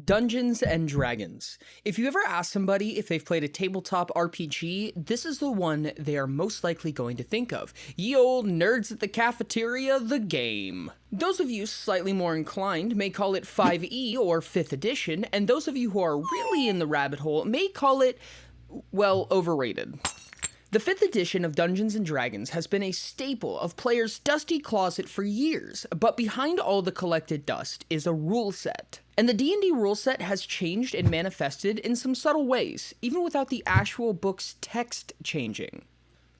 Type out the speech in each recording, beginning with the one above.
Dungeons and Dragons. If you ever ask somebody if they've played a tabletop RPG, this is the one they are most likely going to think of. Ye old nerds at the cafeteria, the game. Those of you slightly more inclined may call it 5e or 5th edition, and those of you who are really in the rabbit hole may call it, well, overrated. The 5th edition of Dungeons & Dragons has been a staple of players' dusty closet for years, but behind all the collected dust is a rule set. And the D&D rule set has changed and manifested in some subtle ways, even without the actual book's text changing.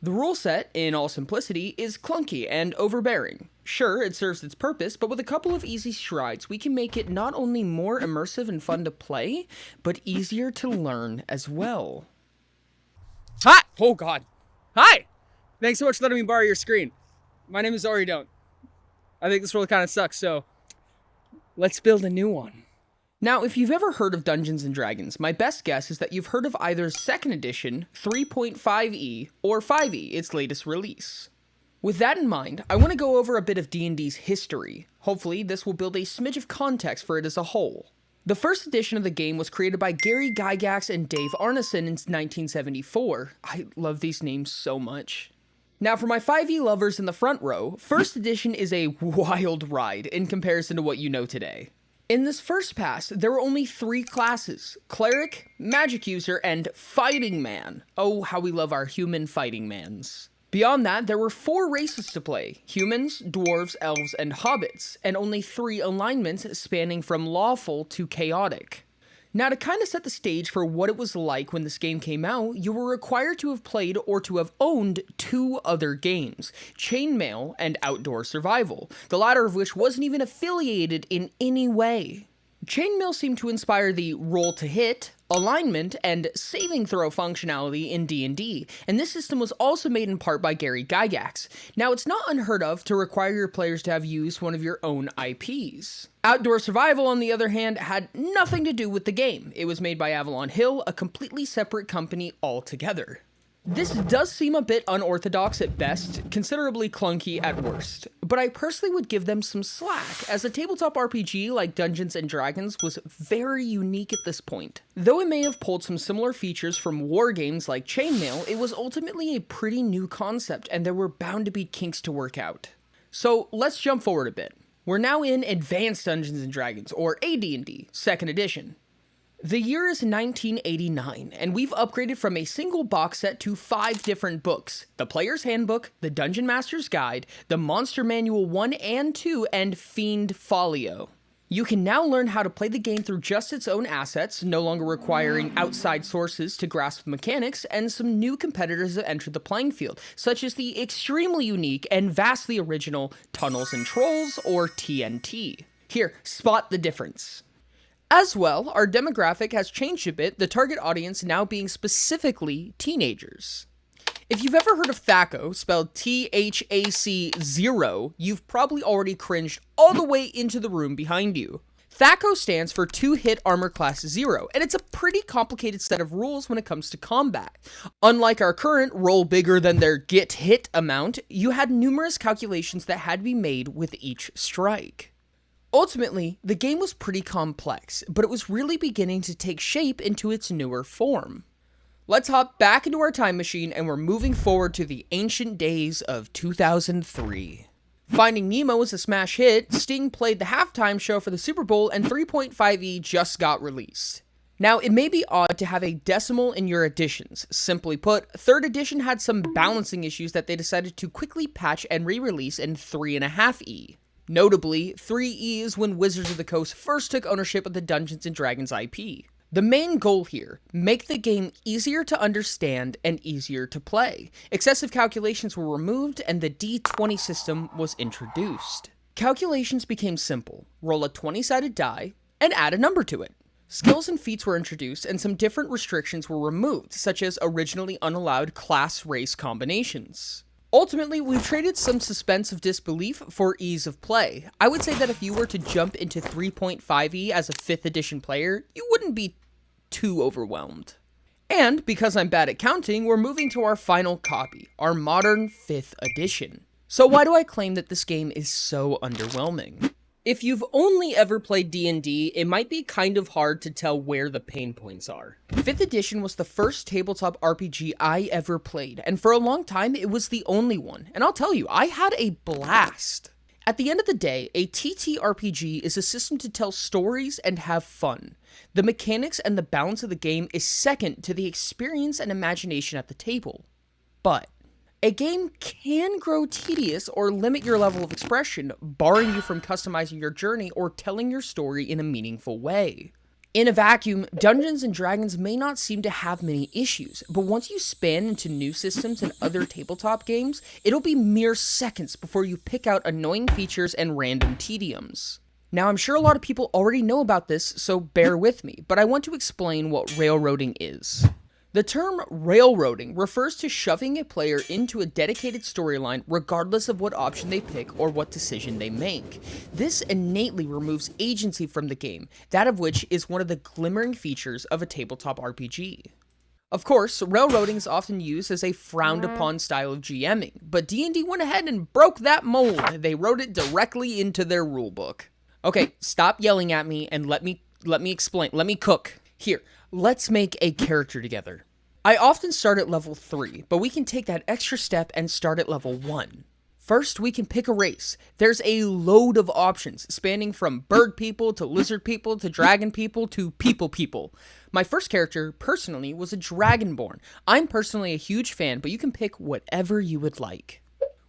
The rule set, in all simplicity, is clunky and overbearing. Sure, it serves its purpose, but with a couple of easy strides, we can make it not only more immersive and fun to play, but easier to learn as well. Hi! Oh god. Hi! Thanks so much for letting me borrow your screen. My name is Ori Don't. I think this world kind of sucks, so let's build a new one. Now, if you've ever heard of Dungeons & Dragons, my best guess is that you've heard of either 2nd edition, 3.5e, or 5e, its latest release. With that in mind, I want to go over a bit of D&D's history. Hopefully, this will build a smidge of context for it as a whole. The first edition of the game was created by Gary Gygax and Dave Arneson in 1974. I love these names so much. Now for my 5e lovers in the front row, first edition is a wild ride in comparison to what you know today. In this first pass, there were only 3 classes: Cleric, Magic User, and Fighting Man. Oh, how we love our human fighting mans. Beyond that, there were 4 races to play: humans, dwarves, elves, and hobbits, and only 3 alignments spanning from lawful to chaotic. Now, to kind of set the stage for what it was like when this game came out, you were required to have played or to have owned 2 other games: Chainmail and Outdoor Survival, the latter of which wasn't even affiliated in any way. Chainmail seemed to inspire the roll to hit, alignment, and saving throw functionality in D&D, and this system was also made in part by Gary Gygax. Now, it's not unheard of to require your players to have used one of your own IPs. Outdoor Survival, on the other hand, had nothing to do with the game. It was made by Avalon Hill, a completely separate company altogether. This does seem a bit unorthodox at best, considerably clunky at worst, but I personally would give them some slack, as a tabletop RPG like Dungeons & Dragons was very unique at this point. Though it may have pulled some similar features from war games like Chainmail, it was ultimately a pretty new concept, and there were bound to be kinks to work out. So let's jump forward a bit. We're now in Advanced Dungeons & Dragons, or AD&D, 2nd edition. The year is 1989, and we've upgraded from a single box set to 5 different books: the Player's Handbook, the Dungeon Master's Guide, the Monster Manual 1 and 2, and Fiend Folio. You can now learn how to play the game through just its own assets, no longer requiring outside sources to grasp mechanics, and some new competitors have entered the playing field, such as the extremely unique and vastly original Tunnels and Trolls, or TNT. Here, spot the difference. As well, our demographic has changed a bit, the target audience now being specifically teenagers. If you've ever heard of THAC0, spelled THAC0, you've probably already cringed all the way into the room behind you. THAC0 stands for 2-Hit Armor Class 0, and it's a pretty complicated set of rules when it comes to combat. Unlike our current roll bigger than their get hit amount, you had numerous calculations that had to be made with each strike. Ultimately, the game was pretty complex, but it was really beginning to take shape into its newer form. Let's hop back into our time machine, and we're moving forward to the ancient days of 2003. Finding Nemo was a smash hit, Sting played the halftime show for the Super Bowl, and 3.5e just got released. Now, it may be odd to have a decimal in your editions. Simply put, 3rd edition had some balancing issues that they decided to quickly patch and re-release in 3.5e. Notably, 3e is when Wizards of the Coast first took ownership of the Dungeons & Dragons IP. The main goal here, make the game easier to understand and easier to play. Excessive calculations were removed and the D20 system was introduced. Calculations became simple: roll a 20-sided die and add a number to it. Skills and feats were introduced and some different restrictions were removed, such as originally unallowed class-race combinations. Ultimately, we've traded some suspense of disbelief for ease of play. I would say that if you were to jump into 3.5e as a 5th edition player, you wouldn't be too overwhelmed. And because I'm bad at counting, we're moving to our final copy, our modern 5th edition. So why do I claim that this game is so underwhelming? If you've only ever played D&D, it might be kind of hard to tell where the pain points are. 5th edition was the first tabletop RPG I ever played, and for a long time it was the only one, and I'll tell you, I had a blast. At the end of the day, a ttrpg is a system to tell stories and have fun. The mechanics and the balance of the game is second to the experience and imagination at the table. But a game can grow tedious or limit your level of expression, barring you from customizing your journey or telling your story in a meaningful way. In a vacuum, Dungeons & Dragons may not seem to have many issues, but once you span into new systems and other tabletop games, it'll be mere seconds before you pick out annoying features and random tediums. Now, I'm sure a lot of people already know about this, so bear with me, but I want to explain what railroading is. The term railroading refers to shoving a player into a dedicated storyline regardless of what option they pick or what decision they make. This innately removes agency from the game, that of which is one of the glimmering features of a tabletop RPG. Of course, railroading is often used as a frowned upon style of GMing, but D&D went ahead and broke that mold. They wrote it directly into their rulebook. Okay, stop yelling at me and let me explain. Let me cook. Here, let's make a character together. I often start at level 3, but we can take that extra step and start at level 1. First, we can pick a race. There's a load of options, spanning from bird people to lizard people to dragon people to people. My first character, personally, was a dragonborn. I'm personally a huge fan, but you can pick whatever you would like.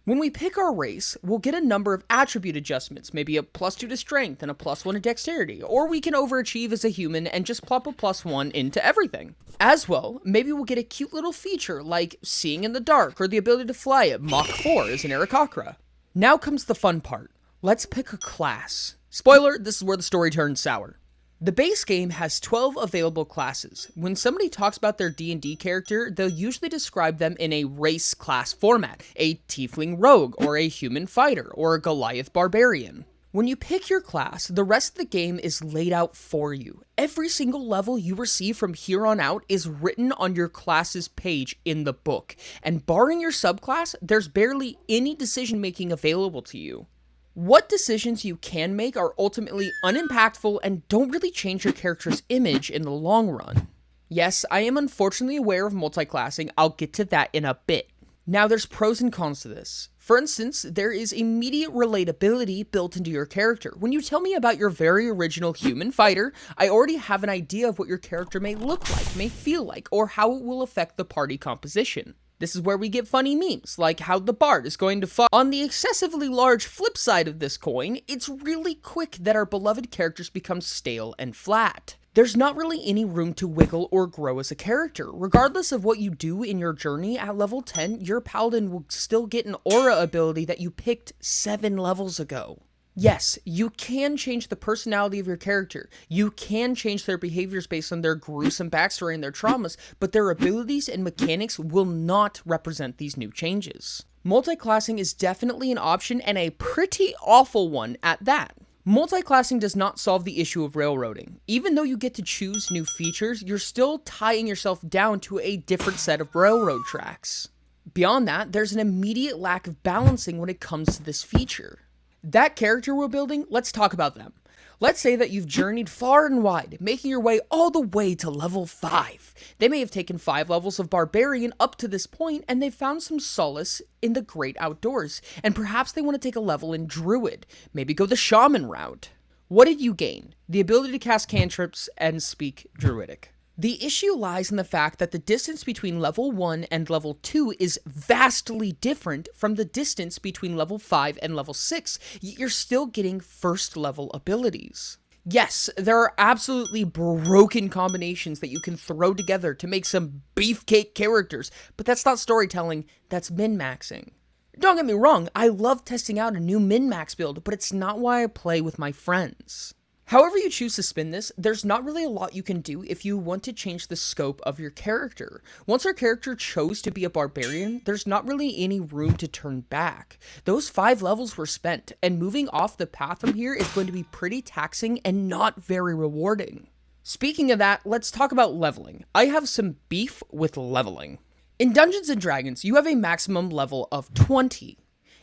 When we pick our race, we'll get a number of attribute adjustments, maybe a +2 to strength and a +1 to dexterity, or we can overachieve as a human and just plop a +1 into everything. As well, maybe we'll get a cute little feature like seeing in the dark or the ability to fly at Mach 4 as an Aarakocra. Now comes the fun part. Let's pick a class. Spoiler, this is where the story turns sour. The base game has 12 available classes. When somebody talks about their D&D character, they'll usually describe them in a race class format, a tiefling rogue, or a human fighter, or a Goliath barbarian. When you pick your class, the rest of the game is laid out for you. Every single level you receive from here on out is written on your class's page in the book, and barring your subclass, there's barely any decision making available to you. What decisions you can make are ultimately unimpactful and don't really change your character's image in the long run. Yes, I am unfortunately aware of multiclassing. I'll get to that in a bit. Now, there's pros and cons to this. For instance, there is immediate relatability built into your character. When you tell me about your very original human fighter, I already have an idea of what your character may look like, may feel like, or how it will affect the party composition. This is where we get funny memes, like how the bard is going to fall. On the excessively large flip side of this coin, it's really quick that our beloved characters become stale and flat. There's not really any room to wiggle or grow as a character. Regardless of what you do in your journey, at level 10, your paladin will still get an aura ability that you picked 7 levels ago. Yes, you can change the personality of your character. You can change their behaviors based on their gruesome backstory and their traumas, but their abilities and mechanics will not represent these new changes. Multiclassing is definitely an option and a pretty awful one at that. Multiclassing does not solve the issue of railroading. Even though you get to choose new features, you're still tying yourself down to a different set of railroad tracks. Beyond that, there's an immediate lack of balancing when it comes to this feature. That character we're building, let's talk about them. Let's say that you've journeyed far and wide, making your way all the way to level 5. They may have taken 5 levels of Barbarian up to this point, and they've found some solace in the great outdoors, and perhaps they want to take a level in Druid, maybe go the Shaman route. What did you gain? The ability to cast cantrips and speak Druidic. The issue lies in the fact that the distance between level 1 and level 2 is vastly different from the distance between level 5 and level 6, yet you're still getting first level abilities. Yes, there are absolutely broken combinations that you can throw together to make some beefcake characters, but that's not storytelling, that's min-maxing. Don't get me wrong, I love testing out a new min-max build, but it's not why I play with my friends. However you choose to spin this, there's not really a lot you can do if you want to change the scope of your character. Once our character chose to be a barbarian, there's not really any room to turn back. Those 5 levels were spent, and moving off the path from here is going to be pretty taxing and not very rewarding. Speaking of that, let's talk about leveling. I have some beef with leveling. In Dungeons & Dragons, you have a maximum level of 20.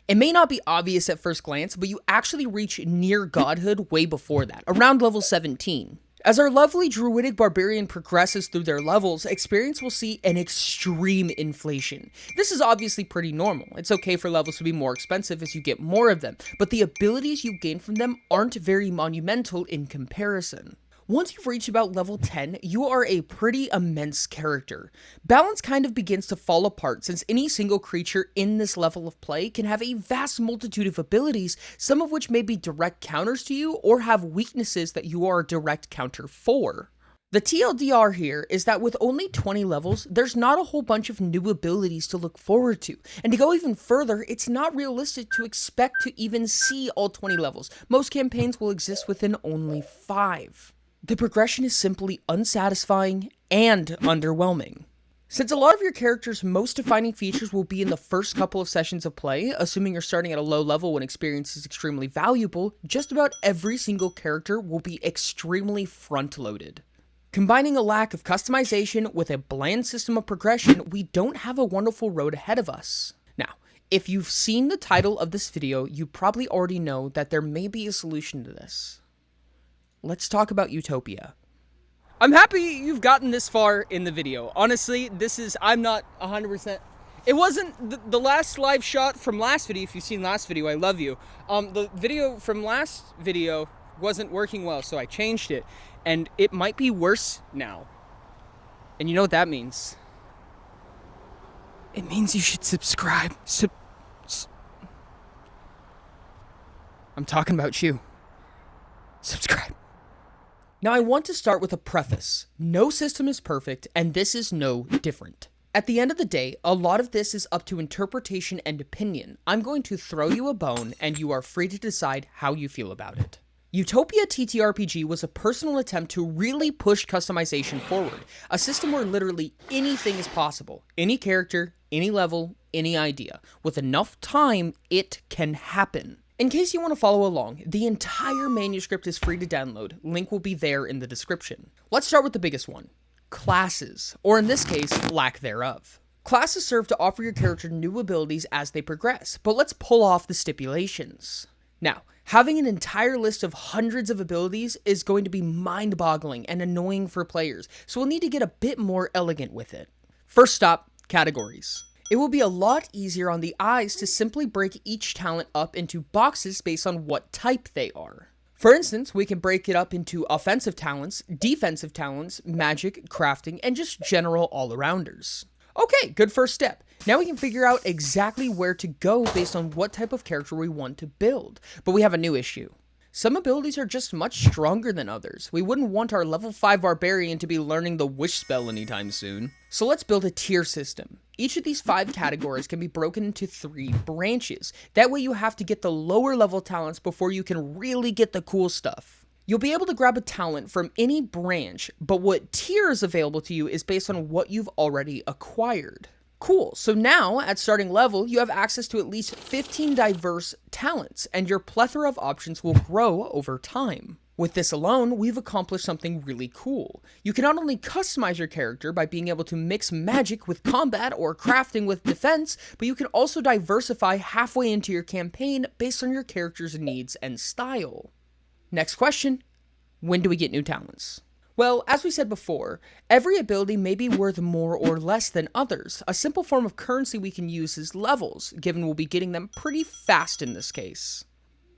It may not be obvious at first glance, but you actually reach near godhood way before that, around level 17. As our lovely druidic barbarian progresses through their levels, experience will see an extreme inflation. This is obviously pretty normal. It's okay for levels to be more expensive as you get more of them, but the abilities you gain from them aren't very monumental in comparison. Once you've reached about level 10, you are a pretty immense character. Balance kind of begins to fall apart since any single creature in this level of play can have a vast multitude of abilities, some of which may be direct counters to you or have weaknesses that you are a direct counter for. The TLDR here is that with only 20 levels, there's not a whole bunch of new abilities to look forward to. And to go even further, it's not realistic to expect to even see all 20 levels. Most campaigns will exist within only 5. The progression is simply unsatisfying and underwhelming. Since a lot of your character's most defining features will be in the first couple of sessions of play, assuming you're starting at a low level when experience is extremely valuable, just about every single character will be extremely front-loaded. Combining a lack of customization with a bland system of progression, we don't have a wonderful road ahead of us. Now, if you've seen the title of this video, you probably already know that there may be a solution to this. Let's talk about Utopia. I'm happy you've gotten this far in the video. Honestly, I'm not 100%. It wasn't the last live shot from last video. If you've seen last video, I love you. The video from last video wasn't working well, so I changed it. And it might be worse now. And you know what that means? It means you should subscribe. I'm talking about you. Subscribe. Now I want to start with a preface. No system is perfect, and this is no different. At the end of the day, a lot of this is up to interpretation and opinion. I'm going to throw you a bone, and you are free to decide how you feel about it. Utopia ttrpg was a personal attempt to really push customization forward, a system where literally anything is possible. Any character, any level, any idea. With enough time, it can happen. In case you want to follow along, the entire manuscript is free to download. Link will be there in the description. Let's start with the biggest one. Classes, or in this case, lack thereof. Classes serve to offer your character new abilities as they progress, but let's pull off the stipulations. Now, having an entire list of hundreds of abilities is going to be mind-boggling and annoying for players, so we'll need to get a bit more elegant with it. First stop, categories. It will be a lot easier on the eyes to simply break each talent up into boxes based on what type they are. For instance, we can break it up into offensive talents, defensive talents, magic, crafting, and just general all-arounders. Okay, good first step. Now we can figure out exactly where to go based on what type of character we want to build. But we have a new issue. Some abilities are just much stronger than others. We wouldn't want our level 5 barbarian to be learning the wish spell anytime soon. So let's build a tier system. Each of these 5 categories can be broken into 3 branches. That way you have to get the lower level talents before you can really get the cool stuff. You'll be able to grab a talent from any branch, but what tier is available to you is based on what you've already acquired. Cool, so now at starting level, you have access to at least 15 diverse talents, and your plethora of options will grow over time. With this alone, we've accomplished something really cool. You can not only customize your character by being able to mix magic with combat or crafting with defense, but you can also diversify halfway into your campaign based on your character's needs and style. Next question, when do we get new talents? Well, as we said before, every ability may be worth more or less than others. A simple form of currency we can use is levels, given we'll be getting them pretty fast in this case.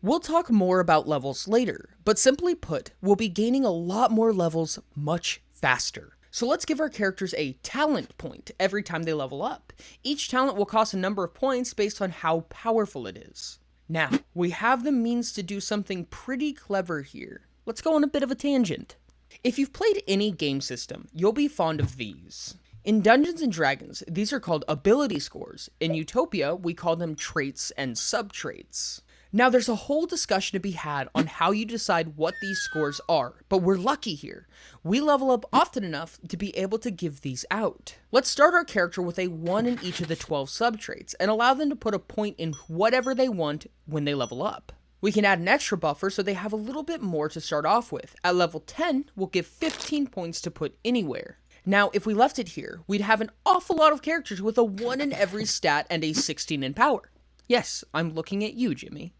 We'll talk more about levels later, but simply put, we'll be gaining a lot more levels much faster. So let's give our characters a talent point every time they level up. Each talent will cost a number of points based on how powerful it is. Now, we have the means to do something pretty clever here. Let's go on a bit of a tangent. If you've played any game system, you'll be fond of these. In Dungeons & Dragons, these are called ability scores. In Utopia, we call them traits and sub-traits. Now, there's a whole discussion to be had on how you decide what these scores are, but we're lucky here. We level up often enough to be able to give these out. Let's start our character with a 1 in each of the 12 sub-traits, and allow them to put a point in whatever they want when they level up. We can add an extra buffer so they have a little bit more to start off with. At level 10, we'll give 15 points to put anywhere. Now, if we left it here, we'd have an awful lot of characters with a 1 in every stat and a 16 in power. Yes, I'm looking at you, Jimmy.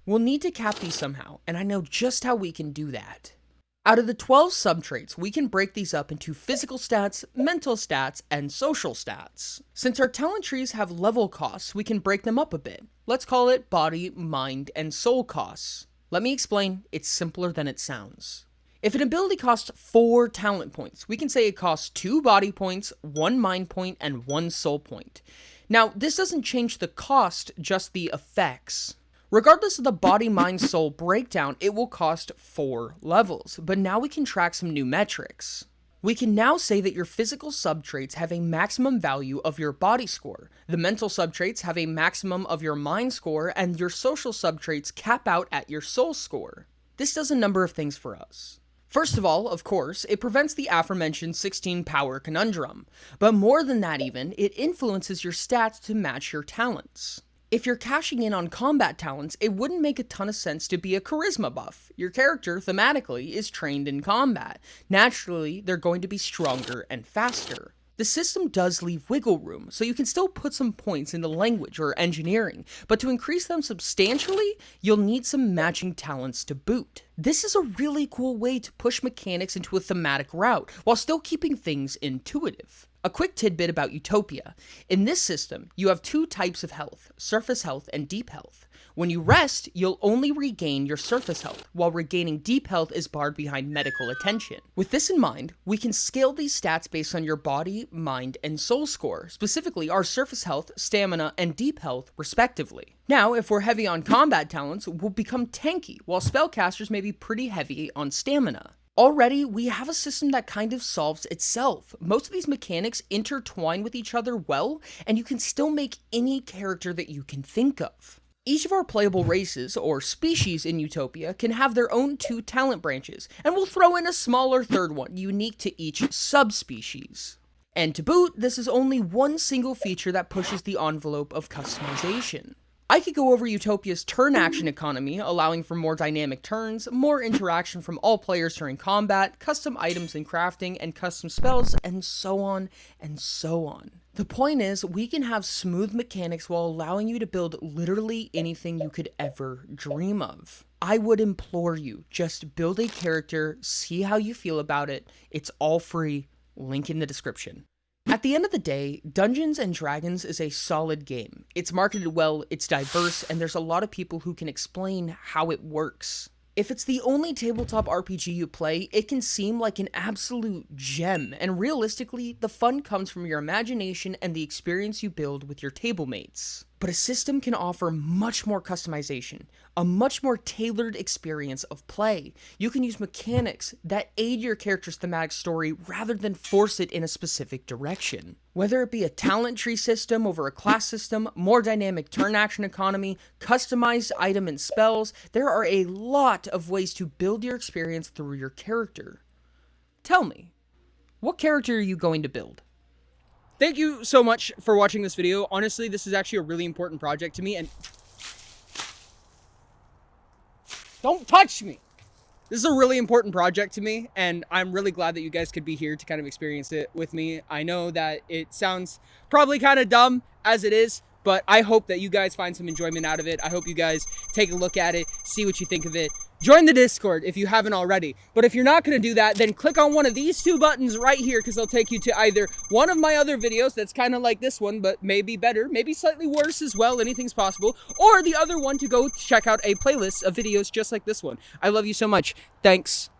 We'll need to cap these somehow, and I know just how we can do that. Out of the 12 subtraits, we can break these up into physical stats, mental stats, and social stats. Since our talent trees have level costs, we can break them up a bit. Let's call it body, mind, and soul costs. Let me explain, it's simpler than it sounds. If an ability costs 4 talent points, we can say it costs 2 body points, 1 mind point, and 1 soul point. Now, this doesn't change the cost, just the effects. Regardless of the body, mind, soul breakdown, it will cost 4 levels, but now we can track some new metrics. We can now say that your physical subtraits have a maximum value of your body score, the mental subtraits have a maximum of your mind score, and your social subtraits cap out at your soul score. This does a number of things for us. First of all, of course, it prevents the aforementioned 16 power conundrum, but more than that even, it influences your stats to match your talents. If you're cashing in on combat talents, it wouldn't make a ton of sense to be a charisma buff. Your character, thematically, is trained in combat. Naturally, they're going to be stronger and faster. The system does leave wiggle room, so you can still put some points into language or engineering, but to increase them substantially, you'll need some matching talents to boot. This is a really cool way to push mechanics into a thematic route, while still keeping things intuitive. A quick tidbit about Utopia. In this system, you have 2 types of health, surface health and deep health. When you rest, you'll only regain your surface health, while regaining deep health is barred behind medical attention. With this in mind, we can scale these stats based on your body, mind, and soul score, specifically our surface health, stamina, and deep health, respectively. Now, if we're heavy on combat talents, we'll become tanky, while spellcasters may be pretty heavy on stamina. Already, we have a system that kind of solves itself. Most of these mechanics intertwine with each other well, and you can still make any character that you can think of. Each of our playable races, or species in Utopia, can have their own 2 talent branches, and we'll throw in a smaller third one, unique to each subspecies. And to boot, this is only one single feature that pushes the envelope of customization. I could go over Utopia's turn action economy, allowing for more dynamic turns, more interaction from all players during combat, custom items and crafting, and custom spells, and so on and so on. The point is, we can have smooth mechanics while allowing you to build literally anything you could ever dream of. I would implore you, just build a character, see how you feel about it, it's all free, link in the description. At the end of the day, Dungeons & Dragons is a solid game. It's marketed well, it's diverse, and there's a lot of people who can explain how it works. If it's the only tabletop RPG you play, it can seem like an absolute gem, and realistically, the fun comes from your imagination and the experience you build with your table mates. But a system can offer much more customization, a much more tailored experience of play. You can use mechanics that aid your character's thematic story rather than force it in a specific direction. Whether it be a talent tree system over a class system, more dynamic turn action economy, customized item and spells, there are a lot of ways to build your experience through your character. Tell me, what character are you going to build? Thank you so much for watching this video. Honestly, this is actually a really important project to me, and don't touch me. This is a really important project to me, and I'm really glad that you guys could be here to kind of experience it with me. I know that it sounds probably kind of dumb as it is, but I hope that you guys find some enjoyment out of it. I hope you guys take a look at it, see what you think of it. Join the Discord if you haven't already. But if you're not going to do that, then click on one of these 2 buttons right here, because they'll take you to either one of my other videos that's kind of like this one, but maybe better, maybe slightly worse as well, anything's possible, or the other one to go check out a playlist of videos just like this one. I love you so much. Thanks.